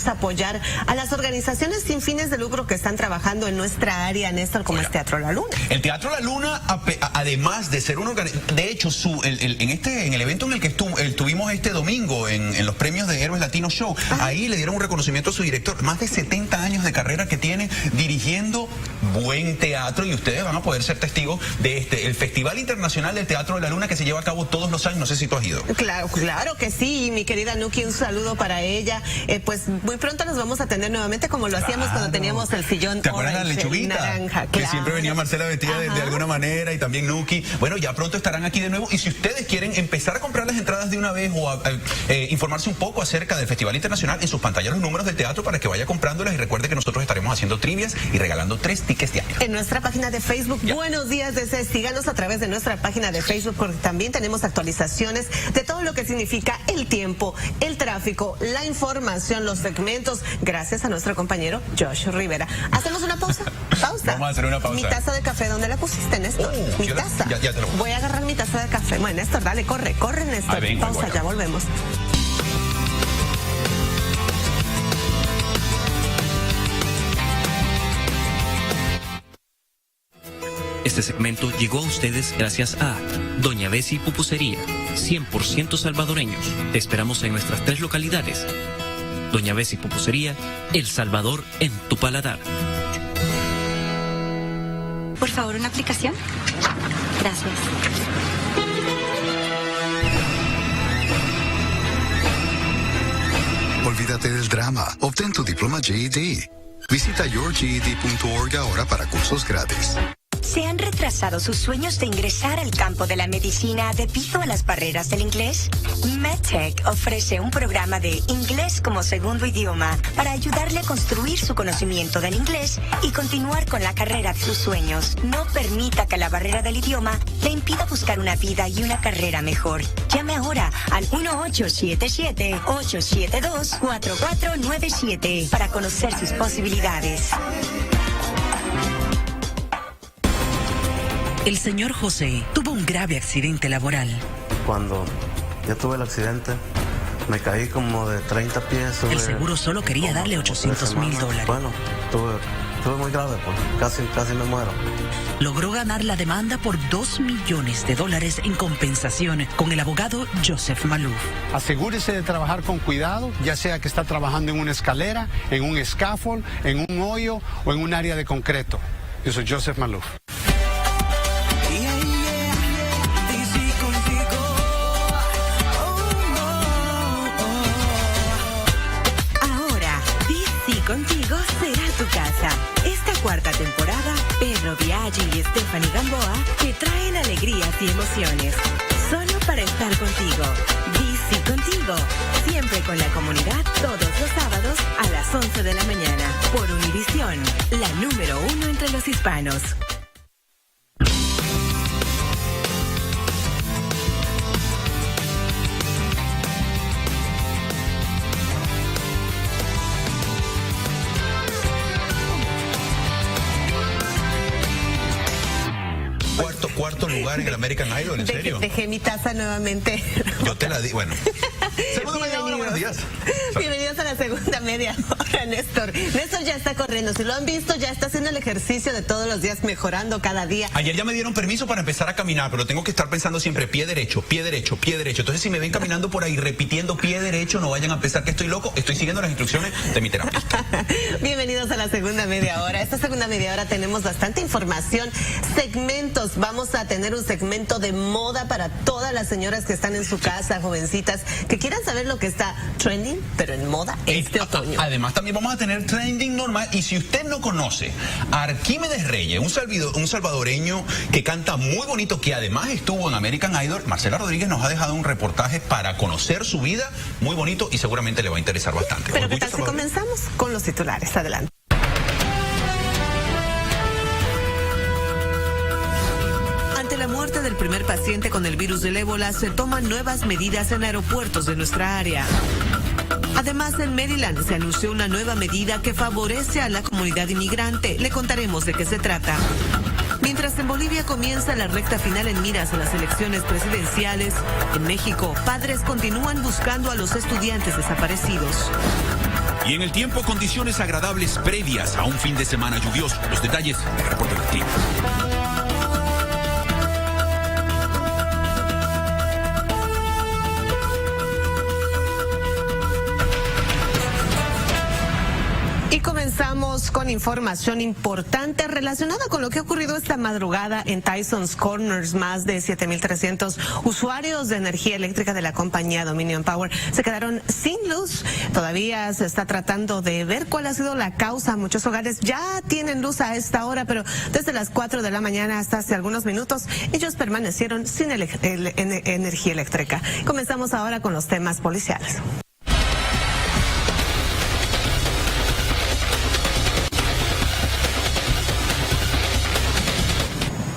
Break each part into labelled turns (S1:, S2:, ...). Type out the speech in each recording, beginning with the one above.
S1: apoyar a las organizaciones sin fines de lucro que están trabajando en nuestra área, Néstor, como es Teatro La Luna.
S2: El Teatro La Luna, además de ser de hecho, en el evento en el que estuvimos este domingo en los premios de Héroes Latino Show, ahí le dieron un reconocimiento a su director, más de 70 años de carrera que tiene dirigiendo buen teatro, y ustedes van a poder ser testigos de el Festival Internacional del Teatro de la Luna que se lleva a cabo todos los años. No sé si tú has ido.
S1: Claro que sí, mi querida Nuki, un saludo para ella. Pues muy pronto nos vamos a tener nuevamente como lo hacíamos cuando teníamos el sillón.
S2: ¿Te acuerdas de la lechuguita?
S1: Naranja,
S2: que siempre venía Marcela vestida de alguna manera, y también Nuki. Bueno, ya pronto estarán aquí de nuevo, y si ustedes quieren empezar a comprar las entradas de una vez o informarse un poco acerca del Festival Internacional, en sus pantallas los números del teatro para que vaya comprándolas, y recuerde que nosotros estaremos haciendo trivias y regalando 3 tickets diarios.
S1: En nuestra página de Facebook, Buenos Días DC, síganos a través de nuestra página de Facebook, porque también tenemos actualizaciones de todo lo que significa el tiempo, el tráfico, la información, los segmentos, gracias a nuestro compañero Josh Rivera. ¿Hacemos una pausa?
S2: Vamos a hacer una pausa.
S1: Mi taza de café, ¿dónde la pusiste, Néstor? Mi taza.
S2: Ya te lo voy.
S1: Voy a agarrar mi taza de café. Bueno, Néstor, dale, corre, Néstor. Pausa, ya volvemos.
S3: Este segmento llegó a ustedes gracias a Doña Bessie Pupusería, 100% salvadoreños. Te esperamos en nuestras 3 localidades. Doña Bessie Pupusería, El Salvador en tu paladar.
S4: Por favor, una aplicación. Gracias.
S5: Olvídate del drama. Obtén tu diploma GED. Visita yourged.org ahora para cursos gratis.
S6: ¿Se han retrasado sus sueños de ingresar al campo de la medicina debido a las barreras del inglés? MedTech ofrece un programa de inglés como segundo idioma para ayudarle a construir su conocimiento del inglés y continuar con la carrera de sus sueños. No permita que la barrera del idioma le impida buscar una vida y una carrera mejor. Llame ahora al 1877-872-4497 para conocer sus posibilidades.
S7: El señor José tuvo un grave accidente laboral.
S8: Cuando yo tuve el accidente, me caí como de 30 pies.
S7: El seguro solo quería darle $800,000.
S8: Bueno, estuve muy grave, pues casi me muero.
S7: Logró ganar la demanda por $2 millones en compensación con el abogado Joseph Malouf.
S9: Asegúrese de trabajar con cuidado, ya sea que está trabajando en una escalera, en un scaffold, en un hoyo o en un área de concreto. Yo soy Joseph Malouf.
S10: Contigo será tu casa. Esta 4ª temporada, Pedro Biaggi y Stephanie Gamboa te traen alegrías y emociones. Solo para estar contigo. DC Contigo. Siempre con la comunidad, todos los sábados a las 11 de la mañana. Por Univisión, la número 1 entre los hispanos.
S2: Cuarto lugar en el American Idol, ¿en serio?
S1: Dejé mi taza nuevamente.
S2: Yo te la di, bueno. Segunda media hora, buenos días.
S1: Bienvenidos a la segunda media hora, Néstor. Néstor ya está corriendo, si lo han visto, ya está haciendo el ejercicio de todos los días, mejorando cada día.
S2: Ayer ya me dieron permiso para empezar a caminar, pero tengo que estar pensando siempre pie derecho, pie derecho, pie derecho. Entonces, si me ven caminando por ahí repitiendo pie derecho, no vayan a pensar que estoy loco, estoy siguiendo las instrucciones de mi terapeuta.
S1: Bienvenidos a la segunda media hora. Esta segunda media hora tenemos bastante información, segmentos. Vamos a tener un segmento de moda para todas las señoras que están en su casa, jovencitas, que quieran saber lo que está trending, pero en moda este otoño.
S2: Además, también vamos a tener trending normal. Y si usted no conoce a Arquímedes Reyes, un salvadoreño que canta muy bonito, que además estuvo en American Idol, Marcela Rodríguez nos ha dejado un reportaje para conocer su vida muy bonito y seguramente le va a interesar bastante.
S1: Pero ¿qué tal si comenzamos con los titulares? Adelante. Ante la muerte del primer paciente con el virus del ébola, se toman nuevas medidas en aeropuertos de nuestra área. Además, en Maryland se anunció una nueva medida que favorece a la comunidad inmigrante. Le contaremos de qué se trata. Mientras en Bolivia comienza la recta final en miras a las elecciones presidenciales, en México, padres continúan buscando a los estudiantes desaparecidos.
S11: Y en el tiempo, condiciones agradables previas a un fin de semana lluvioso. Los detalles en el reporte del clima.
S1: Y comenzamos con información importante relacionada con lo que ha ocurrido esta madrugada en Tyson's Corners. Más de 7,300 usuarios de energía eléctrica de la compañía Dominion Power se quedaron sin luz. Todavía se está tratando de ver cuál ha sido la causa. Muchos hogares ya tienen luz a esta hora, pero desde las 4 de la mañana hasta hace algunos minutos ellos permanecieron sin energía eléctrica. Comenzamos ahora con los temas policiales.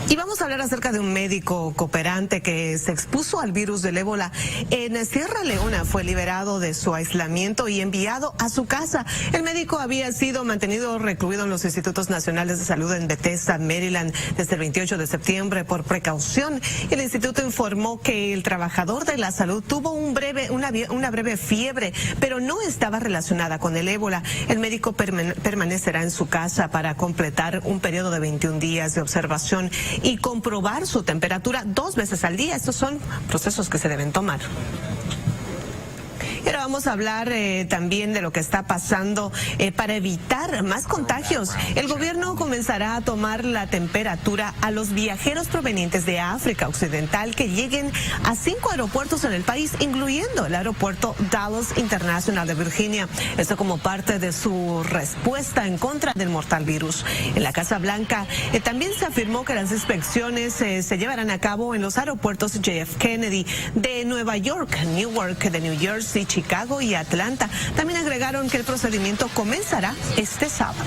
S1: Y vamos a hablar acerca de un médico cooperante que se expuso al virus del ébola en Sierra Leona. Fue liberado de su aislamiento y enviado a su casa. El médico había sido mantenido recluido en los Institutos Nacionales de Salud en Bethesda, Maryland, desde el 28 de septiembre por precaución. El instituto informó que el trabajador de la salud tuvo una breve fiebre, pero no estaba relacionada con el ébola. El médico permanecerá en su casa para completar un periodo de 21 días de observación y comprobar su temperatura 2 veces al día. Estos son procesos que se deben tomar. Y ahora vamos a hablar también de lo que está pasando para evitar más contagios. El gobierno comenzará a tomar la temperatura a los viajeros provenientes de África Occidental que lleguen a 5 aeropuertos en el país, incluyendo el aeropuerto Dallas International de Virginia. Esto como parte de su respuesta en contra del mortal virus. En la Casa Blanca también se afirmó que las inspecciones se llevarán a cabo en los aeropuertos JF Kennedy de Nueva York, Newark, de New Jersey, Chicago y Atlanta. También agregaron que el procedimiento comenzará este sábado.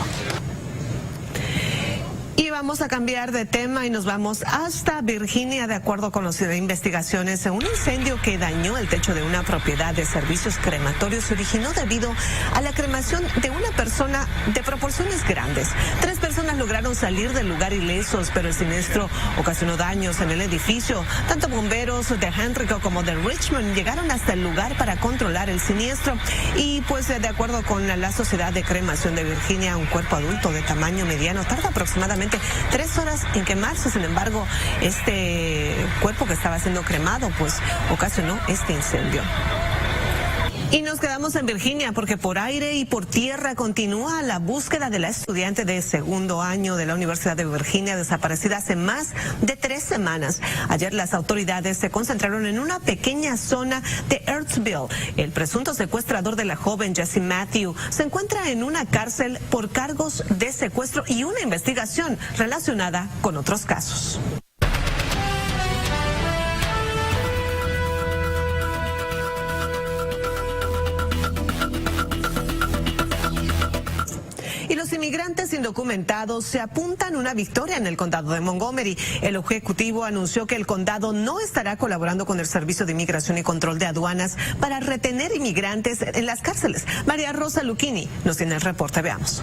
S1: Y vamos a cambiar de tema y nos vamos hasta Virginia. De acuerdo con las investigaciones, un incendio que dañó el techo de una propiedad de servicios crematorios se originó debido a la cremación de una persona de proporciones grandes. 3 personas lograron salir del lugar ilesos, pero el siniestro ocasionó daños en el edificio. Tanto bomberos de Henrico como de Richmond llegaron hasta el lugar para controlar el siniestro. Y pues de acuerdo con la Sociedad de Cremación de Virginia, un cuerpo adulto de tamaño mediano tarda aproximadamente 3 horas en quemarse. Sin embargo, este cuerpo que estaba siendo cremado pues ocasionó este incendio. Y nos quedamos en Virginia porque por aire y por tierra continúa la búsqueda de la estudiante de segundo año de la Universidad de Virginia desaparecida hace más de 3 semanas. Ayer las autoridades se concentraron en una pequeña zona de Earthville. El presunto secuestrador de la joven, Jesse Matthew, se encuentra en una cárcel por cargos de secuestro y una investigación relacionada con otros casos. Y los inmigrantes indocumentados se apuntan una victoria en el condado de Montgomery. El ejecutivo anunció que el condado no estará colaborando con el Servicio de Inmigración y Control de Aduanas para retener inmigrantes en las cárceles. María Rosa Lucchini nos tiene el reporte. Veamos.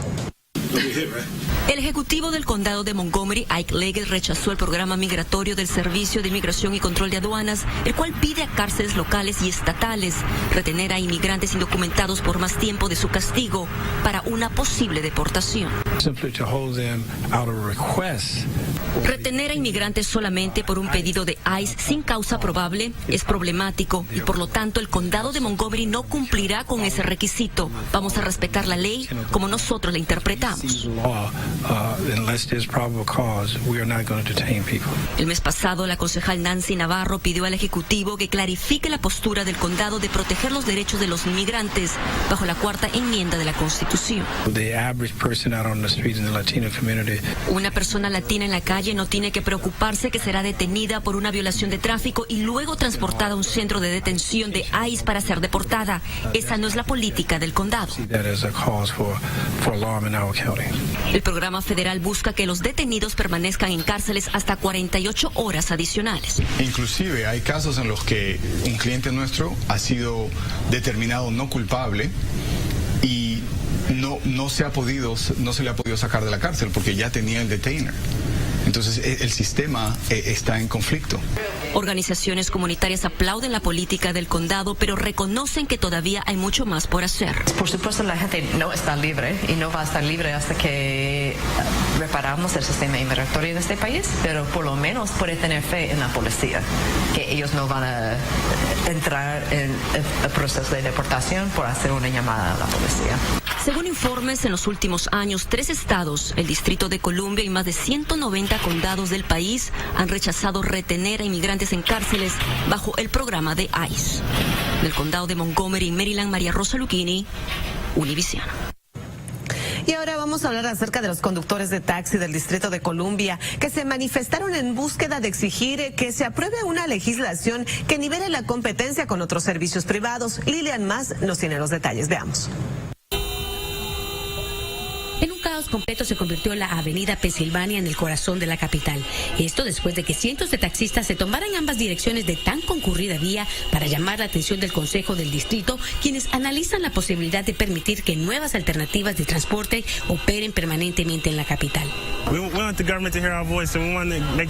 S12: El ejecutivo del condado de Montgomery, Ike Leggett, rechazó el programa migratorio del Servicio de Inmigración y Control de Aduanas, el cual pide a cárceles locales y estatales retener a inmigrantes indocumentados por más tiempo de su castigo para una posible deportación. Retener a inmigrantes solamente por un pedido de ICE sin causa probable es problemático y por lo tanto el condado de Montgomery no cumplirá con ese requisito. Vamos a respetar la ley como nosotros la interpretamos. El mes pasado, la concejal Nancy Navarro pidió al Ejecutivo que clarifique la postura del condado de proteger los derechos de los inmigrantes bajo la 4ª enmienda de la Constitución. Una persona latina en la calle no tiene que preocuparse que será detenida por una violación de tráfico y luego transportada a un centro de detención de ICE para ser deportada. Esa no es la política del condado. El programa federal busca que los detenidos permanezcan en cárceles hasta 48 horas adicionales.
S13: Inclusive hay casos en los que un cliente nuestro ha sido determinado no culpable y no se le ha podido sacar de la cárcel porque ya tenía el detainer. Entonces el sistema está en conflicto.
S12: Organizaciones comunitarias aplauden la política del condado, pero reconocen que todavía hay mucho más por hacer.
S14: Por supuesto, la gente no está libre y no va a estar libre hasta que reparamos el sistema inmigratorio de este país, pero por lo menos puede tener fe en la policía, que ellos no van a entrar en el proceso de deportación por hacer una llamada a la policía.
S12: Según informes, en los últimos años, 3 estados, el Distrito de Columbia y más de 190 condados del país han rechazado retener a inmigrantes en cárceles bajo el programa de ICE. Del condado de Montgomery, Maryland, María Rosa Lucchini, Univision.
S1: Y ahora vamos a hablar acerca de los conductores de taxi del Distrito de Columbia que se manifestaron en búsqueda de exigir que se apruebe una legislación que nivele la competencia con otros servicios privados. Lilian Mas nos tiene los detalles. Veamos.
S15: En un caos completo se convirtió la avenida Pensilvania en el corazón de la capital. Esto después de que cientos de taxistas se tomaran ambas direcciones de tan concurrida vía para llamar la atención del Consejo del Distrito, quienes analizan la posibilidad de permitir que nuevas alternativas de transporte operen permanentemente en la capital.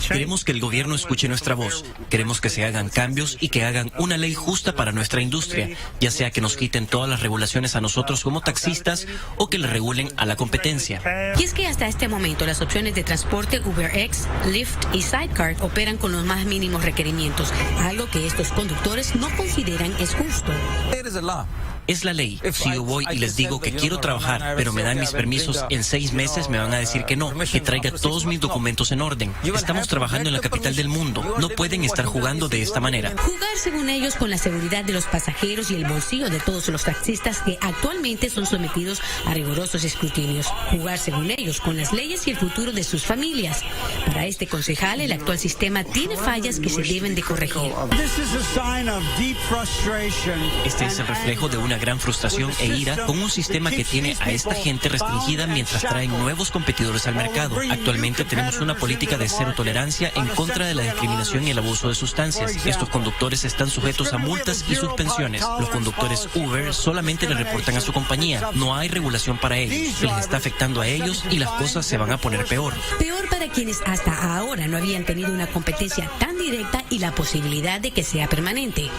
S3: Queremos que el gobierno escuche nuestra voz. Queremos que se hagan cambios y que hagan una ley justa para nuestra industria, ya sea que nos quiten todas las regulaciones a nosotros como taxistas o que le regulen a la competencia.
S15: Y es que hasta este momento las opciones de transporte UberX, Lyft y Sidecar operan con los más mínimos requerimientos, algo que estos conductores no consideran es justo.
S3: Es la ley. Si yo voy y les digo que quiero trabajar, pero me dan mis permisos en 6 meses, me van a decir que no, que traiga todos mis documentos en orden. Estamos trabajando en la capital del mundo. No pueden estar jugando de esta manera.
S15: Jugar, según ellos, con la seguridad de los pasajeros y el bolsillo de todos los taxistas que actualmente son sometidos a rigurosos escrutinios. Jugar, según ellos, con las leyes y el futuro de sus familias. Para este concejal, el actual sistema tiene fallas que se deben de corregir.
S3: Este es el reflejo de una gran frustración e ira con un sistema que tiene a esta gente restringida mientras traen nuevos competidores al mercado. Actualmente tenemos una política de cero tolerancia en contra de la discriminación y el abuso de sustancias. Estos conductores están sujetos a multas y suspensiones. Los conductores Uber solamente le reportan a su compañía. No hay regulación para ellos. Se les está afectando a ellos y las cosas se van a poner peor.
S15: Peor para quienes hasta ahora no habían tenido una competencia tan directa y la posibilidad de que sea permanente.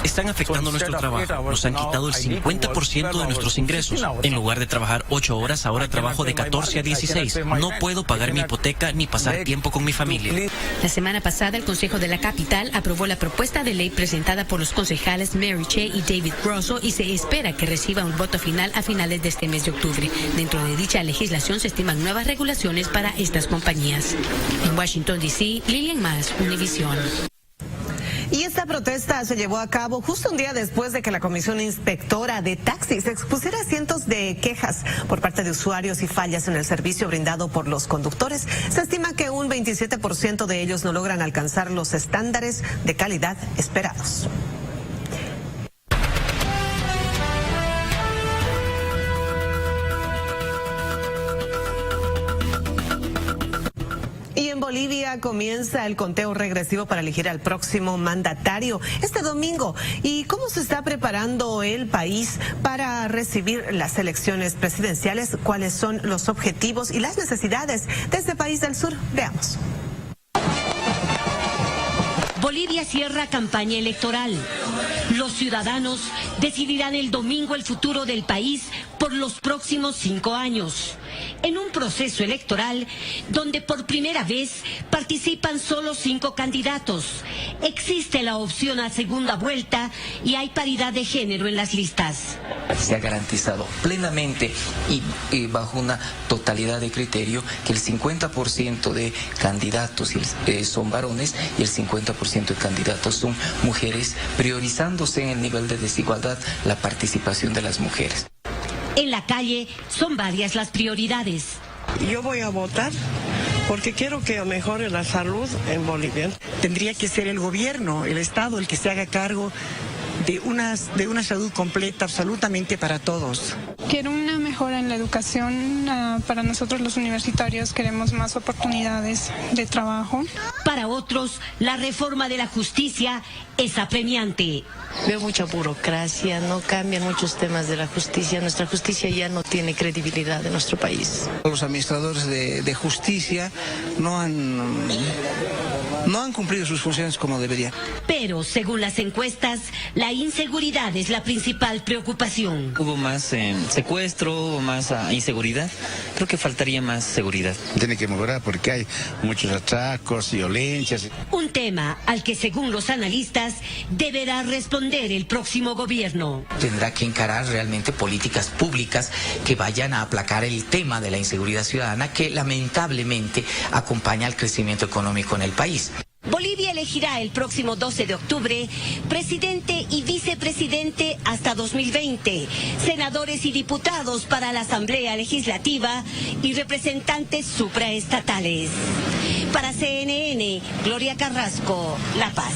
S3: Están afectando nuestro trabajo. Nos han quitado el 50% de nuestros ingresos. En lugar de trabajar 8 horas, ahora trabajo de 14 a 16. No puedo pagar mi hipoteca ni pasar tiempo con mi familia.
S15: La semana pasada, el Consejo de la Capital aprobó la propuesta de ley presentada por los concejales Mary Che y David Grosso y se espera que reciba un voto final a finales de este mes de octubre. Dentro de dicha legislación se estiman nuevas regulaciones para estas compañías. En Washington, D.C., Lilian Mas, Univision.
S1: Y esta protesta se llevó a cabo justo un día después de que la Comisión Inspectora de Taxis expusiera cientos de quejas por parte de usuarios y fallas en el servicio brindado por los conductores. Se estima que un 27% de ellos no logran alcanzar los estándares de calidad esperados. En Bolivia comienza el conteo regresivo para elegir al próximo mandatario este domingo. ¿Y cómo se está preparando el país para recibir las elecciones presidenciales? ¿Cuáles son los objetivos y las necesidades de este país del sur? Veamos.
S16: Bolivia cierra campaña electoral. Los ciudadanos decidirán el domingo el futuro del país por los próximos 5 años. En un proceso electoral donde por primera vez participan solo 5 candidatos. Existe la opción a segunda vuelta y hay paridad de género en las listas.
S17: Se ha garantizado plenamente y bajo una totalidad de criterio que el 50% de candidatos son varones y el 50% de candidatos son mujeres, priorizándose en el nivel de desigualdad la participación de las mujeres.
S16: En la calle son varias las prioridades.
S18: Yo voy a votar porque quiero que mejore la salud en Bolivia.
S19: Tendría que ser el gobierno, el Estado, el que se haga cargo
S18: de una salud completa absolutamente para todos.
S19: Quiero una mejora en la educación. Para nosotros los universitarios queremos más oportunidades de trabajo.
S16: Para otros, la reforma de la justicia es apremiante.
S20: Veo mucha burocracia, no cambian muchos temas de la justicia. Nuestra justicia ya no tiene credibilidad en nuestro país.
S21: Los administradores de justicia no han cumplido sus funciones como deberían.
S16: Pero, según las encuestas, la inseguridad es la principal preocupación.
S17: Hubo más secuestro, hubo más inseguridad. Creo que faltaría más seguridad.
S22: Tiene que mejorar porque hay muchos atracos, violencias.
S16: Un tema al que, según los analistas, deberá responder el próximo gobierno.
S17: Tendrá que encarar realmente políticas públicas que vayan a aplacar el tema de la inseguridad ciudadana que lamentablemente acompaña al crecimiento económico en el país.
S16: Bolivia elegirá el próximo 12 de octubre presidente y vicepresidente hasta 2020, senadores y diputados para la Asamblea Legislativa y representantes supraestatales. Para CNN, Gloria Carrasco, La Paz.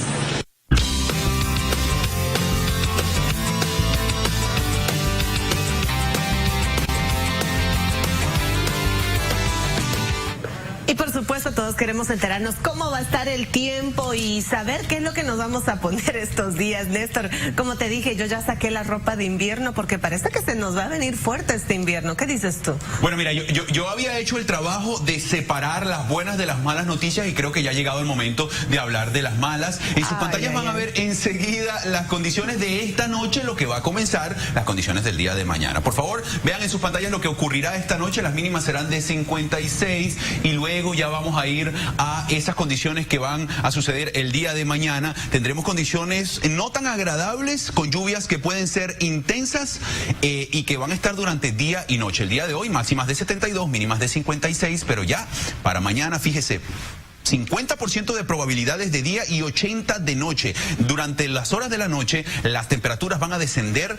S1: Y por supuesto todos queremos enterarnos cómo va a estar el tiempo y saber qué es lo que nos vamos a poner estos días. Néstor, como te dije, yo ya saqué la ropa de invierno porque parece que se nos va a venir fuerte este invierno. ¿Qué dices tú?
S2: Bueno, mira, yo había hecho el trabajo de separar las buenas de las malas noticias y creo que ya ha llegado el momento de hablar de las malas. En sus pantallas van a ver enseguida las condiciones de esta noche, lo que va a comenzar, las condiciones del día de mañana. Por favor, vean en sus pantallas lo que ocurrirá esta noche. Las mínimas serán de 56 y luego ya vamos a ir a esas condiciones que van a suceder el día de mañana. Tendremos condiciones no tan agradables, con lluvias que pueden ser intensas y que van a estar durante día y noche. El día de hoy máximas de 72, mínimas de 56, pero ya para mañana, fíjese, 50% de probabilidades de día y 80 de noche. Durante las horas de la noche las temperaturas van a descender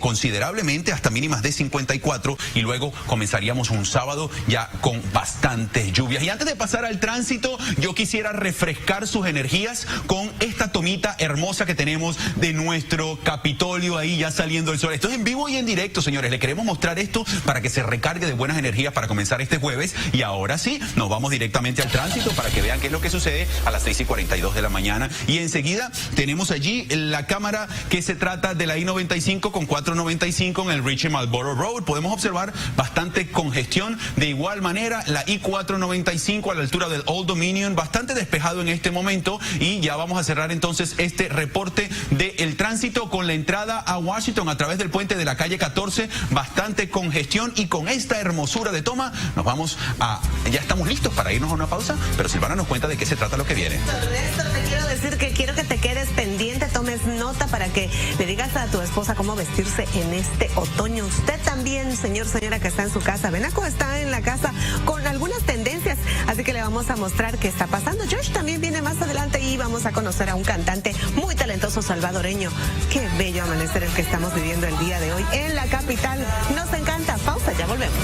S2: considerablemente hasta mínimas de 54 y luego comenzaríamos un sábado ya con bastantes lluvias. Y antes de pasar al tránsito, yo quisiera refrescar sus energías con esta tomita hermosa que tenemos de nuestro Capitolio ahí ya saliendo el sol. Esto es en vivo y en directo, señores. Le queremos mostrar esto para que se recargue de buenas energías para comenzar este jueves. Y ahora sí, nos vamos directamente al tránsito para que vean qué es lo que sucede a las 6:42 de la mañana. Y enseguida tenemos allí la cámara que se trata de la I-95 con 495 en el Richie Marlboro Road. Podemos observar bastante congestión. De igual manera, la I-495 a la altura del Old Dominion, bastante despejado en este momento. Y ya vamos a cerrar entonces este reporte del tránsito con la entrada a Washington a través del puente de la calle 14. Bastante congestión y con esta hermosura de toma nos vamos a... Ya estamos listos para irnos a una pausa, pero Silvana nos cuenta de qué se trata lo que viene.
S1: Néstor, te quiero decir que quiero que te quedes pendiente, tomes nota para que le digas a tu esposa cómo vestirse en este otoño. Usted también, señora que está en su casa. Benaco está en la casa con algunas tendencias, así que le vamos a mostrar qué está pasando. Josh también viene más adelante y vamos a conocer a un cantante muy talentoso salvadoreño. Qué bello amanecer el que estamos viviendo el día de hoy en la capital. Nos encanta. Pausa, ya volvemos.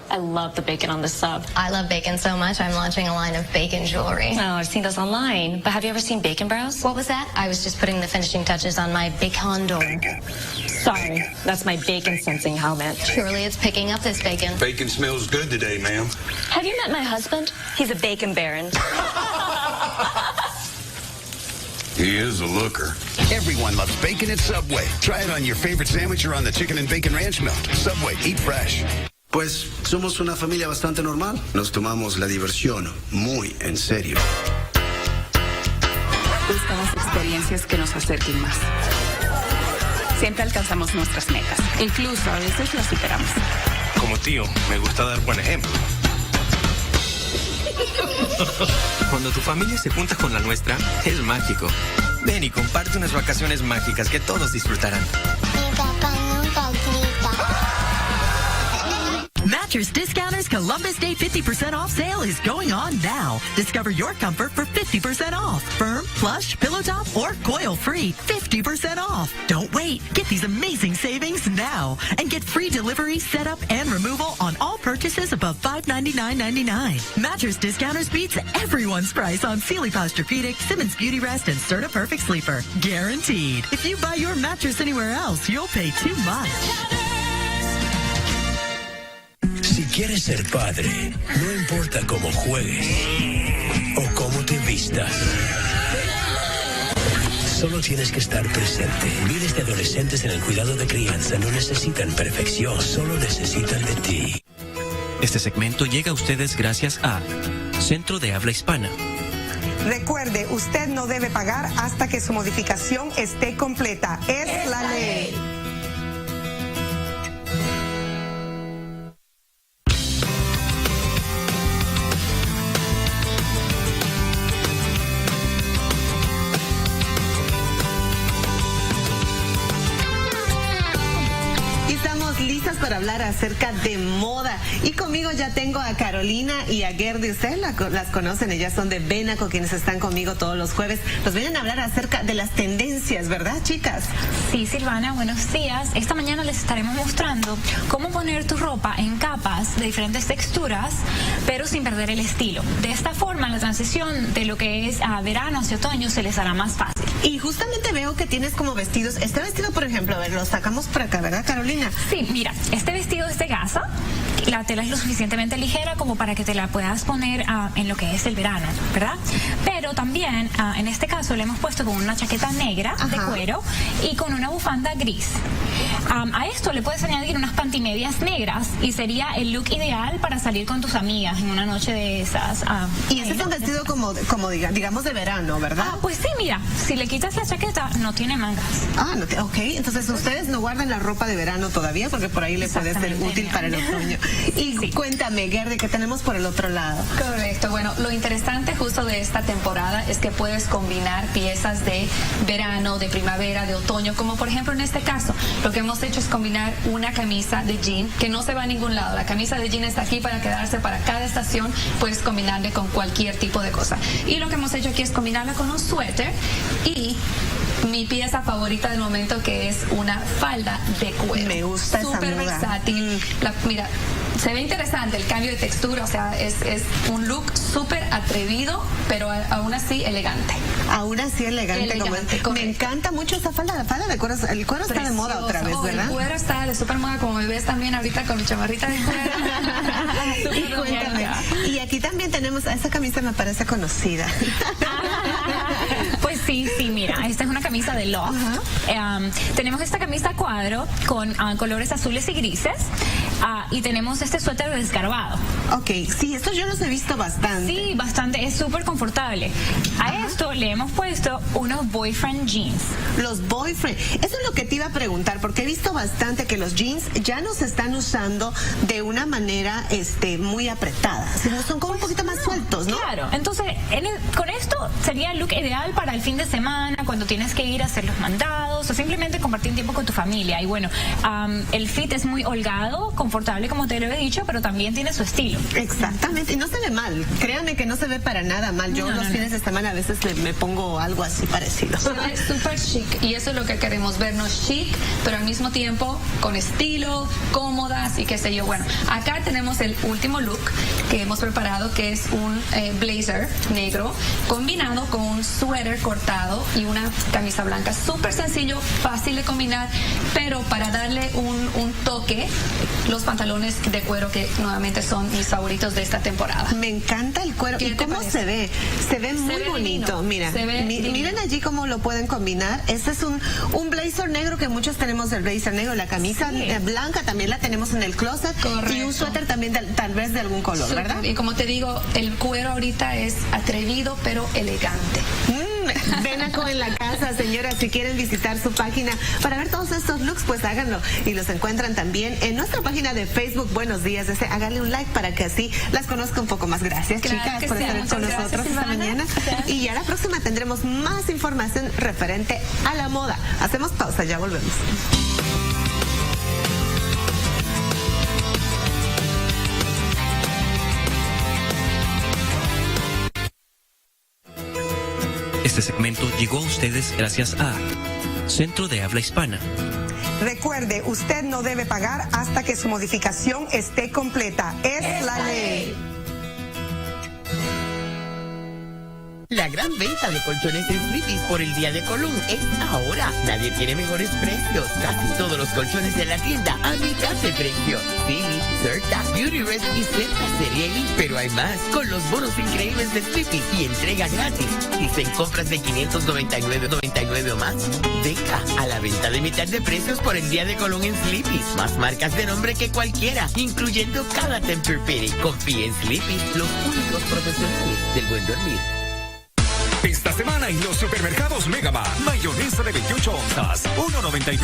S23: I love the bacon on the sub.
S24: I love bacon so much, I'm launching a line of bacon jewelry.
S23: Oh, I've seen those online. But have you ever seen Bacon Brows?
S24: What was that? I was just putting the finishing touches on my bacon door.
S23: Sorry, that's my bacon sensing helmet.
S24: Surely it's picking up this bacon.
S25: Bacon smells good today, ma'am.
S23: Have you met my husband? He's a bacon baron.
S25: He is a looker.
S26: Everyone loves bacon at Subway. Try it on your favorite sandwich or on the chicken and bacon ranch melt. Subway, eat fresh.
S27: Pues somos una familia bastante normal. Nos tomamos la diversión muy en serio.
S28: Buscamos experiencias que nos acerquen más. Siempre alcanzamos nuestras metas. Incluso a veces las superamos.
S29: Como tío, me gusta dar buen ejemplo. Cuando tu familia se junta con la nuestra, es mágico. Ven y comparte unas vacaciones mágicas que todos disfrutarán.
S30: Mi papá nunca grita.
S4: Mattress Discounters Columbus Day 50% off sale is going on now. Discover your comfort for 50% off. Firm, plush, pillow top, or coil free. 50% off. Don't wait. Get these amazing savings now. And get free delivery, setup, and removal on all purchases above $599.99. Mattress Discounters beats everyone's price on Sealy Posturepedic, Simmons Beauty Rest, and Serta Perfect Sleeper. Guaranteed. If you buy your mattress anywhere else, you'll pay too much.
S5: Si quieres ser padre, no importa cómo juegues o cómo te vistas. Solo tienes que estar presente. Miles de adolescentes en el cuidado de crianza no necesitan perfección, solo necesitan de ti.
S3: Este segmento llega a ustedes gracias a Centro de Habla Hispana.
S6: Recuerde, usted no debe pagar hasta que su modificación esté completa. Es la ley.
S1: Para hablar acerca de moda. Y conmigo ya tengo a Carolina y a Gerdy. Ustedes las conocen, ellas son de Benaco, quienes están conmigo todos los jueves. Nos vienen a hablar acerca de las tendencias, ¿verdad, chicas?
S7: Sí, Silvana, buenos días. Esta mañana les estaremos mostrando cómo poner tu ropa en capas de diferentes texturas, pero sin perder el estilo. De esta forma, la transición de lo que es a verano hacia otoño se les hará más fácil.
S1: Y justamente veo que tienes como vestidos. Este vestido, por ejemplo, a ver, lo sacamos por acá, ¿verdad, Carolina?
S7: Sí, mira, este vestido es de gasa. La tela es lo suficientemente ligera como para que te la puedas poner en lo que es el verano, ¿verdad? Pero también, en este caso, le hemos puesto con una chaqueta negra de cuero y con una bufanda gris. A esto le puedes añadir unas pantimedias negras y sería el look ideal para salir con tus amigas en una noche de esas.
S1: Y este es un vestido como digamos de verano, ¿verdad?
S7: Pues sí, mira, si le quitas la chaqueta, no tiene mangas.
S1: Ok, entonces ustedes no guardan la ropa de verano todavía porque por ahí les puede ser útil para el otoño. Y sí, cuéntame, Gerdy, ¿qué tenemos por el otro lado?
S8: Correcto, bueno, lo interesante justo de esta temporada es que puedes combinar piezas de verano, de primavera, de otoño, como por ejemplo en este caso, lo que hemos hecho es combinar una camisa de jean que no se va a ningún lado. La camisa de jean está aquí para quedarse para cada estación, puedes combinarle con cualquier tipo de cosa. Y lo que hemos hecho aquí es combinarla con un suéter y mi pieza favorita del momento, que es una falda de cuero.
S1: Me gusta esa
S8: súper versátil. Mira, se ve interesante el cambio de textura, o sea, es un look súper atrevido, pero aún así elegante.
S1: Aún así elegante. Me encanta mucho esa falda, la falda de cuero. El cuero está de moda otra vez, ¿verdad?
S8: El cuero está de súper moda, como me ves también ahorita con mi chamarrita de cuero.
S1: Y cuéntame, y aquí también tenemos, esa camisa me parece conocida.
S7: Pues sí, mira, esta es una camisa de Loft. Tenemos esta camisa a cuadro con colores azules y grises. Y tenemos este suéter desgarbado.
S1: Ok, sí, esto yo los he visto bastante.
S7: Sí, bastante, es súper confortable. A esto le hemos puesto unos boyfriend jeans.
S1: Los boyfriend, eso es lo que te iba a preguntar, porque he visto bastante que los jeans ya no se están usando de una manera muy apretada, sino son como un poquito más sueltos, ¿no?
S7: Claro, entonces con esto sería el look ideal para el fin de semana, cuando tienes que ir a hacer los mandados o simplemente compartir tiempo con tu familia. Y bueno, el fit es muy holgado, confortable, como te lo he dicho, pero también tiene su estilo.
S1: Exactamente, y no se ve mal. Créanme que no se ve para nada mal. Yo los fines de semana a veces me pongo algo así parecido.
S8: Se ve súper chic, y eso es lo que queremos, vernos chic, pero al mismo tiempo con estilo, cómodas y qué sé yo. Bueno, acá tenemos el último look que hemos preparado, que es un blazer negro combinado con un suéter cortado y una camisa blanca. Súper sencillo, fácil de combinar, pero para darle un toque, los pantalones de cuero, que nuevamente son mis favoritos de esta temporada.
S1: Me encanta el cuero. ¿Y cómo se ve? Se ve muy bonito. Mira, miren allí cómo lo pueden combinar. Este es un blazer negro, que muchos tenemos el blazer negro. La camisa blanca también la tenemos en el closet. Correcto. Y un suéter también tal vez de algún color, ¿verdad?
S8: Y como te digo, el cuero ahorita es atrevido pero elegante.
S1: Benaco en la casa, señoras. Si quieren visitar su página para ver todos estos looks, pues háganlo. Y los encuentran también en nuestra página de Facebook. Buenos días. Háganle un like para que así las conozca un poco más. Gracias, chicas, por estar con nosotros esta mañana. Y ya la próxima tendremos más información referente a la moda. Hacemos pausa, ya volvemos.
S3: Este segmento llegó a ustedes gracias a Centro de Habla Hispana.
S6: Recuerde, usted no debe pagar hasta que su modificación esté completa. Es la ley.
S9: La gran venta de colchones en Sleepy's por el Día de Colón es ahora. Nadie tiene mejores precios. Casi todos los colchones de la tienda a mitad de precio. Sí, Certa, Beauty Rest y Certa Serie I. Pero hay más. Con los bonos increíbles de Sleepy's y entrega gratis. Si se compras de 599.99 o más. Venga a la venta de mitad de precios por el Día de Colón en Sleepy's. Más marcas de nombre que cualquiera, incluyendo cada Tempur-Pedic. Confíe en Sleepy's, los únicos profesionales del buen dormir.
S10: Esta semana en los supermercados Megamart, mayonesa de 28 onzas, 1.99.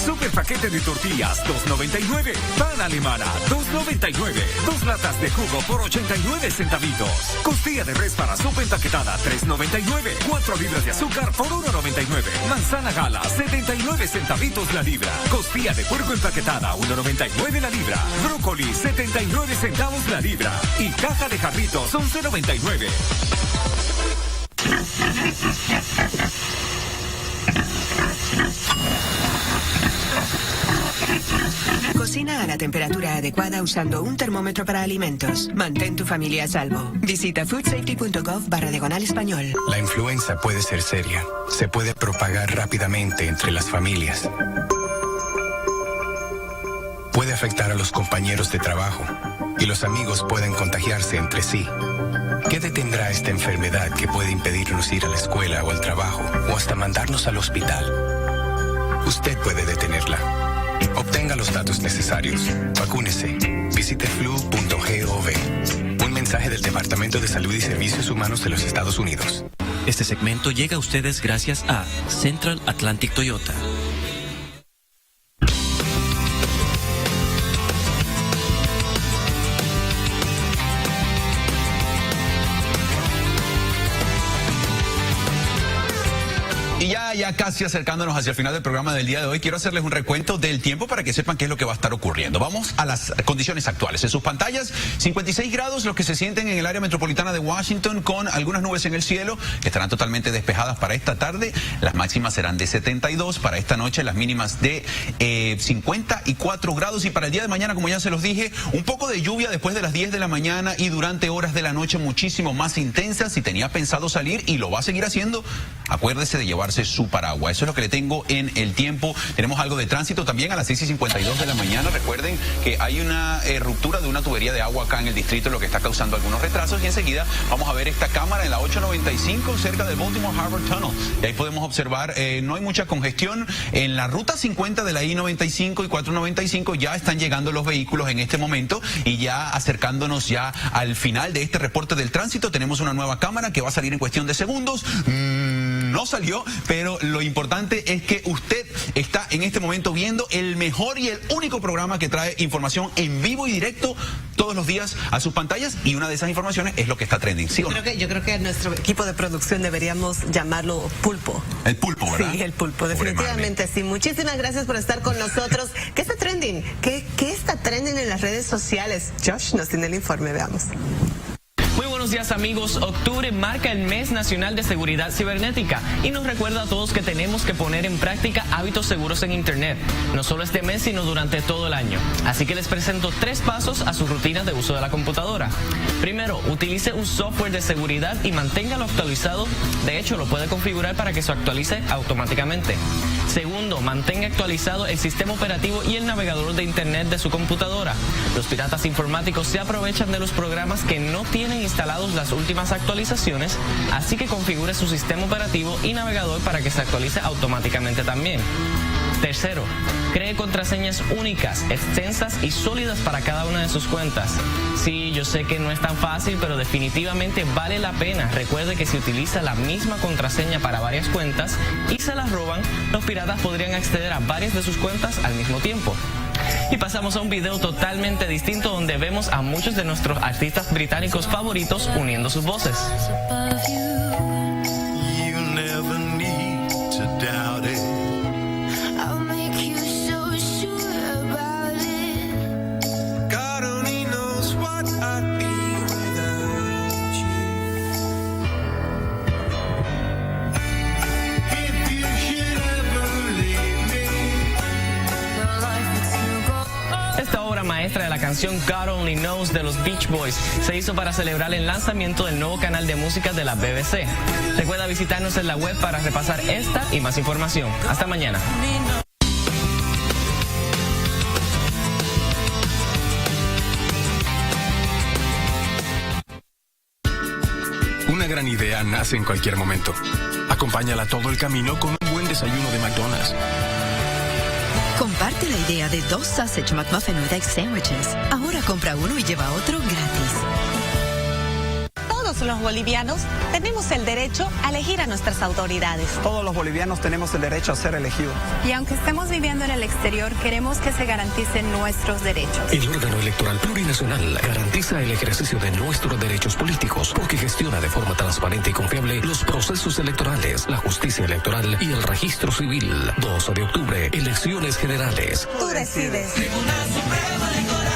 S10: Super paquete de tortillas, 2.99. Pan alemana, 2.99. 2 latas de jugo por 89 centavitos. Costilla de res para sopa empaquetada, 3.99. 4 libras de azúcar por 1.99. Manzana gala, 79 centavitos la libra. Costilla de puerco empaquetada, 1.99 la libra. Brócoli, 79 centavos la libra. Y caja de jarritos, 11.99.
S11: Cocina a la temperatura adecuada usando un termómetro para alimentos. Mantén tu familia a salvo. Visita foodsafety.gov/español.
S12: La influenza puede ser seria. Se puede propagar rápidamente entre las familias. Puede afectar a los compañeros de trabajo y los amigos pueden contagiarse entre sí. ¿Qué detendrá esta enfermedad que puede impedirnos ir a la escuela o al trabajo o hasta mandarnos al hospital? Usted puede detenerla. Obtenga los datos necesarios. Vacúnese. Visite flu.gov. Un mensaje del Departamento de Salud y Servicios Humanos de los Estados Unidos.
S3: Este segmento llega a ustedes gracias a Central Atlantic Toyota.
S2: Y ya casi acercándonos hacia el final del programa del día de hoy, quiero hacerles un recuento del tiempo para que sepan qué es lo que va a estar ocurriendo. Vamos a las condiciones actuales. En sus pantallas, 56 grados los que se sienten en el área metropolitana de Washington, con algunas nubes en el cielo que estarán totalmente despejadas para esta tarde. Las máximas serán de 72, para esta noche las mínimas de 54 grados, y para el día de mañana, como ya se los dije, un poco de lluvia después de las 10 de la mañana y durante horas de la noche muchísimo más intensa. Si tenía pensado salir y lo va a seguir haciendo, acuérdese de llevarse su paraguas. Eso es lo que le tengo en el tiempo. Tenemos algo de tránsito también a las 6:52 de la mañana. Recuerden que hay una ruptura de una tubería de agua acá en el distrito, lo que está causando algunos retrasos, y enseguida vamos a ver esta cámara en la 895 cerca del Baltimore Harbor Tunnel. Y ahí podemos observar, no hay mucha congestión en la ruta 50 de la I-95 y 495. Ya están llegando los vehículos en este momento, y ya acercándonos ya al final de este reporte del tránsito. Tenemos una nueva cámara que va a salir en cuestión de segundos. No salió, pero lo importante es que usted está en este momento viendo el mejor y el único programa que trae información en vivo y directo todos los días a sus pantallas, y una de esas informaciones es lo que está trending. ¿Sí o no?
S1: Yo creo que nuestro equipo de producción deberíamos llamarlo pulpo.
S2: El pulpo, ¿verdad?
S1: Sí, el pulpo, definitivamente sí. Muchísimas gracias por estar con nosotros. ¿Qué está trending? ¿Qué está trending en las redes sociales? Josh nos tiene el informe, veamos.
S13: Muy buenos días, amigos. Octubre marca el Mes Nacional de Seguridad Cibernética y nos recuerda a todos que tenemos que poner en práctica hábitos seguros en Internet, no solo este mes, sino durante todo el año. Así que les presento 3 pasos a su rutina de uso de la computadora. Primero, utilice un software de seguridad y manténgalo actualizado. De hecho, lo puede configurar para que se actualice automáticamente. Segundo, mantenga actualizado el sistema operativo y el navegador de Internet de su computadora. Los piratas informáticos se aprovechan de los programas que no tienen instalados las últimas actualizaciones, así que configure su sistema operativo y navegador para que se actualice automáticamente también. Tercero, cree contraseñas únicas, extensas y sólidas para cada una de sus cuentas. Sí, yo sé que no es tan fácil, pero definitivamente vale la pena. Recuerde que si utiliza la misma contraseña para varias cuentas y se las roban, los piratas podrían acceder a varias de sus cuentas al mismo tiempo. Y pasamos a un video totalmente distinto donde vemos a muchos de nuestros artistas británicos favoritos uniendo sus voces. canción God Only Knows de los Beach Boys se hizo para celebrar el lanzamiento del nuevo canal de música de la BBC. Recuerda visitarnos en la web para repasar esta y más información. Hasta mañana.
S12: Una gran idea nace en cualquier momento. Acompáñala todo el camino con un buen desayuno de McDonald's.
S14: Comparte la idea de 2 Sausage McMuffin with Egg Sandwiches. Ahora compra uno y lleva otro gratis.
S15: Todos los bolivianos tenemos el derecho a elegir a nuestras autoridades.
S16: Todos los bolivianos tenemos el derecho a ser elegidos.
S17: Y aunque estemos viviendo en el exterior, queremos que se garanticen nuestros derechos.
S18: El órgano electoral plurinacional garantiza el ejercicio de nuestros derechos políticos porque gestiona de forma transparente y confiable los procesos electorales, la justicia electoral y el registro civil. 12 de octubre, elecciones generales.
S15: Tú decides.
S19: Tribunal Supremo Electoral.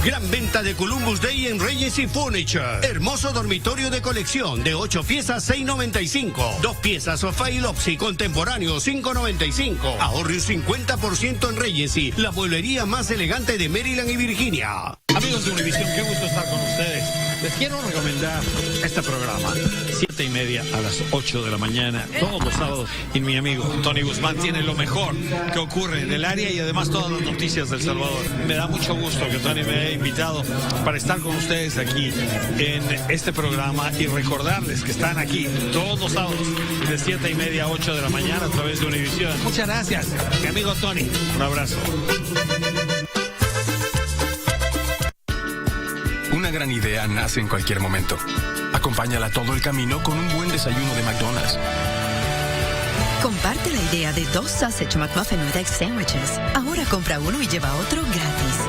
S27: Gran venta de Columbus Day en Reyes y Furniture. Hermoso dormitorio de colección de 8 piezas, $6.95. 2 piezas sofá y lopsy contemporáneo, $5.95. Ahorre un 50% en Reyes y la mueblería más elegante de Maryland y Virginia.
S20: Amigos de Univisión, qué gusto estar con ustedes. Les quiero recomendar este programa, 7:30 a las 8 de la mañana, todos los sábados. Y mi amigo Tony Guzmán tiene lo mejor que ocurre en el área y además todas las noticias de El Salvador. Me da mucho gusto que Tony me haya invitado para estar con ustedes aquí en este programa y recordarles que están aquí todos los sábados de 7:30 a 8 de la mañana a través de Univisión. Muchas gracias, mi amigo Tony. Un abrazo.
S12: Una gran idea nace en cualquier momento. Acompáñala todo el camino con un buen desayuno de McDonald's.
S14: Comparte la idea de 2 Sausage McMuffin with Egg Sandwiches. Ahora compra uno y lleva otro gratis.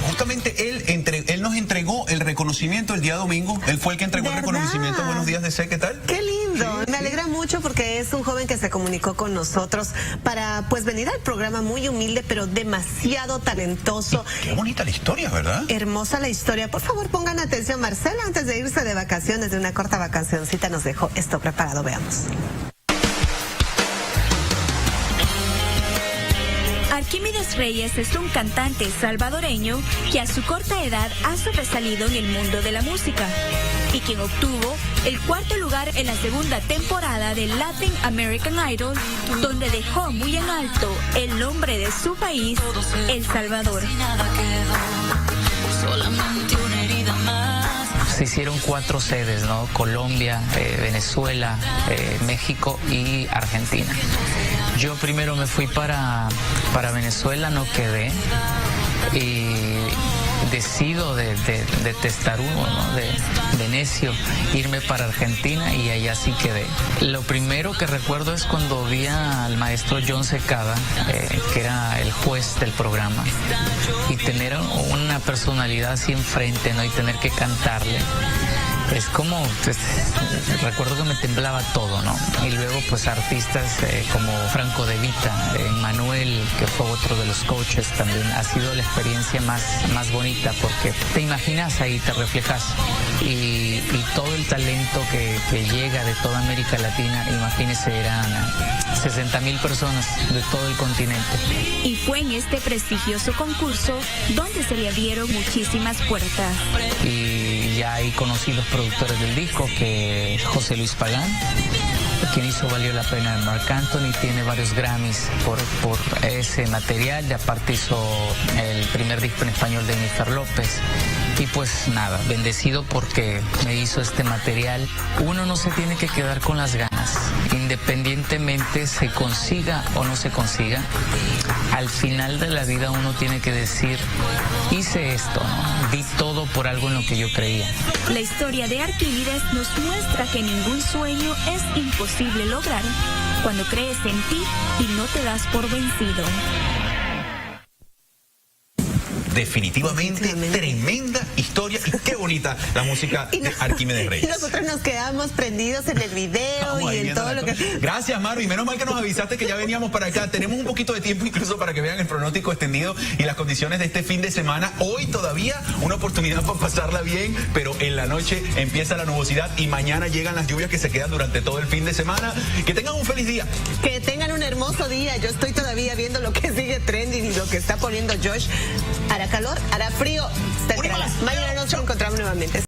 S2: Justamente él nos entregó el reconocimiento el día domingo. Él fue el que entregó el reconocimiento. Buenos días, DC, ¿qué tal?
S1: Qué lindo. Me alegra mucho porque es un joven que se comunicó con nosotros para pues venir al programa, muy humilde, pero demasiado talentoso.
S2: Qué bonita la historia, ¿verdad?
S1: Hermosa la historia. Por favor, pongan atención. Marcela, antes de irse de vacaciones, de una corta vacacioncita, nos dejó esto preparado. Veamos.
S21: Arquímedes Reyes es un cantante salvadoreño que a su corta edad ha sobresalido en el mundo de la música y quien obtuvo el 4º lugar en la segunda temporada del Latin American Idol, donde dejó muy en alto el nombre de su país, El Salvador.
S22: Se hicieron 4 sedes, ¿no? Colombia, Venezuela, México y Argentina. Yo primero me fui para Venezuela, no quedé y decido de testarudo, ¿no? de necio, irme para Argentina y allá sí quedé. Lo primero que recuerdo es cuando vi al maestro John Secada, que era el juez del programa, y tener una personalidad así enfrente, ¿no? Y tener que cantarle. Es como, pues, recuerdo que me temblaba todo, ¿no? Y luego, pues, artistas como Franco De Vita, Manuel, que fue otro de los coaches también, ha sido la experiencia más bonita porque te imaginas ahí, te reflejas y todo el talento que llega de toda América Latina, imagínense, eran 60,000 personas de todo el continente.
S21: Y fue en este prestigioso concurso donde se le abrieron muchísimas puertas.
S22: Y ya ahí conocí los productores del disco, que José Luis Pagán, quien hizo Valió la Pena de Marc Anthony, tiene varios Grammys por ese material, y aparte hizo el primer disco en español de Jennifer López. Y pues nada, bendecido porque me hizo este material. Uno no se tiene que quedar con las ganas, independientemente se consiga o no se consiga. Al final de la vida uno tiene que decir, hice esto, ¿no? Di todo por algo en lo que yo creía.
S21: La historia de Arquímedes nos muestra que ningún sueño es imposible lograr cuando crees en ti y no te das por vencido.
S2: definitivamente tremenda historia y qué bonita la música de Arquímedes Reyes.
S4: Y nosotros nos quedamos prendidos en el video y en todo lo que...
S2: Gracias, Maru, y menos mal que nos avisaste que ya veníamos para acá. Tenemos un poquito de tiempo incluso para que vean el pronóstico extendido y las condiciones de este fin de semana. Hoy todavía una oportunidad para pasarla bien, pero en la noche empieza la nubosidad y mañana llegan las lluvias que se quedan durante todo el fin de semana. Que tengan un feliz día.
S4: Que tengan un hermoso día. Yo estoy todavía viendo lo que sigue trending y lo que está poniendo Josh. ¿Hará calor? ¿Hará frío? Mañana nos encontramos nuevamente.